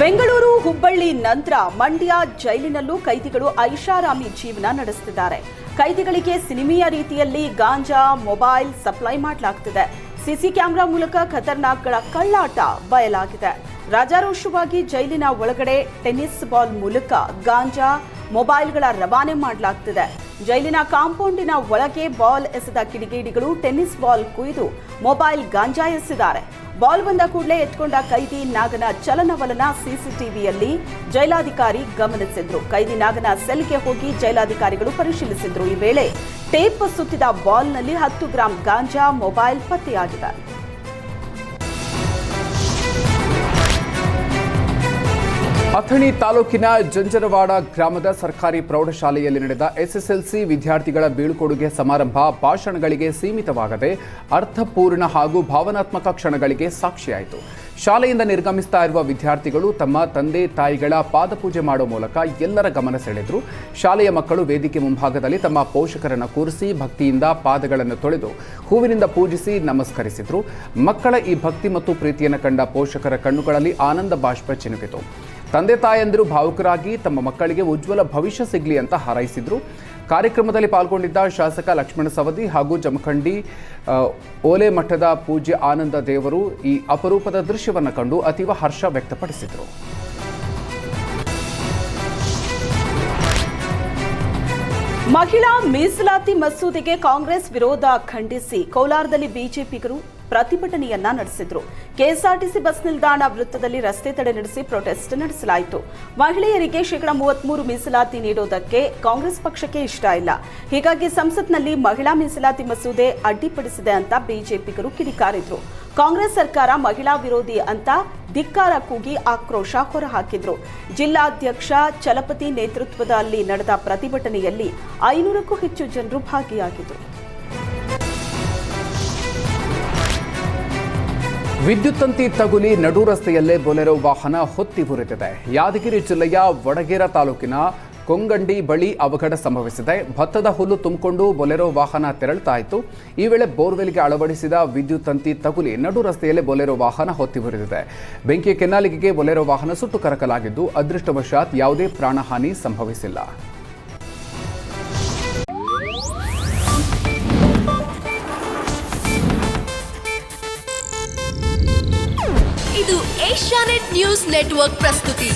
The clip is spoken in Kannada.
ಬೆಂಗಳೂರು ಹುಬ್ಬಳ್ಳಿ ನಂತರ ಮಂಡ್ಯ ಜೈಲಿನಲ್ಲೂ ಕೈದಿಗಳು ಐಷಾರಾಮಿ ಜೀವನ ನಡೆಸುತ್ತಿದ್ದಾರೆ. ಕೈದಿಗಳಿಗೆ ಸಿನಿಮೀಯ ರೀತಿಯಲ್ಲಿ ಗಾಂಜಾ, ಮೊಬೈಲ್ ಸಪ್ಲೈ ಮಾಡಲಾಗುತ್ತಿದೆ. ಸಿಸಿ ಕ್ಯಾಮೆರಾ ಮೂಲಕ ಖತರ್ನಾಕ್ಗಳ ಕಳ್ಳಾಟ ಬಯಲಾಗಿದೆ. ರಾಜಾರೋಷವಾಗಿ ಜೈಲಿನ ಒಳಗಡೆ ಟೆನ್ನಿಸ್ ಬಾಲ್ ಮೂಲಕ ಗಾಂಜಾ, ಮೊಬೈಲ್ಗಳ ರವಾನೆ ಮಾಡಲಾಗುತ್ತಿದೆ. ಜೈಲಿನ ಕಾಂಪೌಂಡಿನ ಒಳಗೆ ಬಾಲ್ ಎಸೆದ ಕಿಡಿಗೇಡಿಗಳು ಟೆನ್ನಿಸ್ ಬಾಲ್ ಕುಯ್ದು ಮೊಬೈಲ್ ಗಾಂಜಾ ಎಸೆದಿದ್ದಾರೆ. ಬಾಲ್ ಬಂದ ಕೂಡಲೇ ಎತ್ಕೊಂಡ ಕೈದಿ ನಾಗನ ಚಲನವಲನ ಸಿಸಿಟಿವಿಯಲ್ಲಿ ಜೈಲಾಧಿಕಾರಿ ಗಮನಿಸಿದ್ರು. ಕೈದಿ ನಾಗನ ಸೆಲ್ಗೆ ಹೋಗಿ ಜೈಲಾಧಿಕಾರಿಗಳು ಪರಿಶೀಲಿಸಿದ್ರು. ಈ ವೇಳೆ ಟೇಪ್ ಸುತ್ತಿದ ಬಾಲ್ನಲ್ಲಿ 10 ಗ್ರಾಂ ಗಾಂಜಾ, ಮೊಬೈಲ್ ಪತ್ತೆಯಾಗಿದೆ. ಅಥಣಿ ತಾಲೂಕಿನ ಜಂಜರವಾಡ ಗ್ರಾಮದ ಸರ್ಕಾರಿ ಪ್ರೌಢಶಾಲೆಯಲ್ಲಿ ನಡೆದ ಎಸ್ಎಸ್ಎಲ್ಸಿ ವಿದ್ಯಾರ್ಥಿಗಳ ಬೀಳ್ಕೊಡುಗೆ ಸಮಾರಂಭ ಭಾಷಣಗಳಿಗೆ ಸೀಮಿತವಾಗದೆ ಅರ್ಥಪೂರ್ಣ ಹಾಗೂ ಭಾವನಾತ್ಮಕ ಕ್ಷಣಗಳಿಗೆ ಸಾಕ್ಷಿಯಾಯಿತು. ಶಾಲೆಯಿಂದ ನಿರ್ಗಮಿಸ್ತಾ ಇರುವ ವಿದ್ಯಾರ್ಥಿಗಳು ತಮ್ಮ ತಂದೆ ತಾಯಿಗಳ ಪಾದಪೂಜೆ ಮಾಡುವ ಮೂಲಕ ಎಲ್ಲರ ಗಮನ ಸೆಳೆದರು. ಶಾಲೆಯ ಮಕ್ಕಳು ವೇದಿಕೆ ಮುಂಭಾಗದಲ್ಲಿ ತಮ್ಮ ಪೋಷಕರನ್ನು ಕೂರಿಸಿ ಭಕ್ತಿಯಿಂದ ಪಾದಗಳನ್ನು ತೊಳೆದು ಹೂವಿನಿಂದ ಪೂಜಿಸಿ ನಮಸ್ಕರಿಸಿದರು. ಮಕ್ಕಳ ಈ ಭಕ್ತಿ ಮತ್ತು ಪ್ರೀತಿಯನ್ನು ಕಂಡ ಪೋಷಕರ ಕಣ್ಣುಗಳಲ್ಲಿ ಆನಂದ ಬಾಷ್ಪ ಚಿನುಕಿತು. ತಂದೆ ತಾಯಂದಿರು ಭಾವುಕರಾಗಿ ತಮ್ಮ ಮಕ್ಕಳಿಗೆ ಉಜ್ವಲ ಭವಿಷ್ಯ ಸಿಗಲಿ ಅಂತ ಹಾರೈಸಿದ್ರು. ಕಾರ್ಯಕ್ರಮದಲ್ಲಿ ಪಾಲ್ಗೊಂಡಿದ್ದ ಶಾಸಕ ಲಕ್ಷ್ಮಣ ಸವದಿ ಹಾಗೂ ಜಮಖಂಡಿ ಓಲೆ ಮಠದ ಪೂಜ್ಯ ಆನಂದ ದೇವರು ಈ ಅಪರೂಪದ ದೃಶ್ಯವನ್ನು ಕಂಡು ಅತೀವ ಹರ್ಷ ವ್ಯಕ್ತಪಡಿಸಿದರು. ಮಹಿಳಾ ಮೀಸಲಾತಿ ಮಸೂದೆಗೆ ಕಾಂಗ್ರೆಸ್ ವಿರೋಧ ಖಂಡಿಸಿ ಕೋಲಾರದಲ್ಲಿ ಬಿಜೆಪಿಗರು ಪ್ರತಿಭಟನೆಯನ್ನ ನಡೆಸಿದ್ರು. ಕೆಎಸ್ಆರ್ಟಿಸಿ ಬಸ್ ನಿಲ್ದಾಣ ವೃತ್ತದಲ್ಲಿ ರಸ್ತೆ ತಡೆ ನಡೆಸಿ ಪ್ರೊಟೆಸ್ಟ್ ನಡೆಸಲಾಯಿತು. ಮಹಿಳೆಯರಿಗೆ 33% ಮೀಸಲಾತಿ ನೀಡೋದಕ್ಕೆ ಕಾಂಗ್ರೆಸ್ ಪಕ್ಷಕ್ಕೆ ಇಷ್ಟ ಇಲ್ಲ. ಹೀಗಾಗಿ ಸಂಸತ್ನಲ್ಲಿ ಮಹಿಳಾ ಮೀಸಲಾತಿ ಮಸೂದೆ ಅಡ್ಡಿಪಡಿಸಿದೆ ಅಂತ ಬಿಜೆಪಿಗರು ಕಿಡಿಕಾರಿದ್ರು. ಕಾಂಗ್ರೆಸ್ ಸರ್ಕಾರ ಮಹಿಳಾ ವಿರೋಧಿ ಅಂತ ಧಿಕ್ಕಾರ ಕೂಗಿ ಆಕ್ರೋಶ ಹೊರಹಾಕಿದ್ರು. ಜಿಲ್ಲಾಧ್ಯಕ್ಷ ಚಲಪತಿ ನೇತೃತ್ವದಲ್ಲಿ ನಡೆದ ಪ್ರತಿಭಟನೆಯಲ್ಲಿ 500ಕ್ಕೂ ಹೆಚ್ಚು ಜನರು ಭಾಗಿಯಾಗಿದ್ದರು. ವಿದ್ಯುತ್ ತಂತಿ ತಗುಲಿ ನಡು ರಸ್ತೆಯಲ್ಲೇ ಬೊಲೆರೋ ವಾಹನ ಹೊತ್ತಿ ಉರಿದಿದೆ. ಯಾದಗಿರಿ ಜಿಲ್ಲೆಯ ವಡಗೇರ ತಾಲೂಕಿನ ಕೊಂಗಂಡಿ ಬಳಿ ಅವಘಡ ಸಂಭವಿಸಿದೆ. ಭತ್ತದ ಹುಲ್ಲು ತುಂಬಿಕೊಂಡು ಬೊಲೆರೋ ವಾಹನ ತೆರಳುತ್ತಾ ಇತ್ತು. ಈ ವೇಳೆ ಬೋರ್ವೆಲ್ಗೆ ಅಳವಡಿಸಿದ ವಿದ್ಯುತ್ ತಂತಿ ತಗುಲಿ ನಡು ರಸ್ತೆಯಲ್ಲೇ ಬೊಲೆರೋ ವಾಹನ ಹೊತ್ತಿ ಉರಿದಿದೆ. ಬೆಂಕಿಯ ಕೆನ್ನಾಲಿಗೆಗೆ ಬೊಲೆರೋ ವಾಹನ ಸುಟ್ಟು ಕರಕಲಾಗಿದ್ದು ಅದೃಷ್ಟವಶಾತ್ ಯಾವುದೇ ಪ್ರಾಣಹಾನಿ ಸಂಭವಿಸಿಲ್ಲ. ಇದು ಏಷ್ಯಾನೆಟ್ ನ್ಯೂಸ್ ನೆಟ್ವರ್ಕ್ ಪ್ರಸ್ತುತಿ.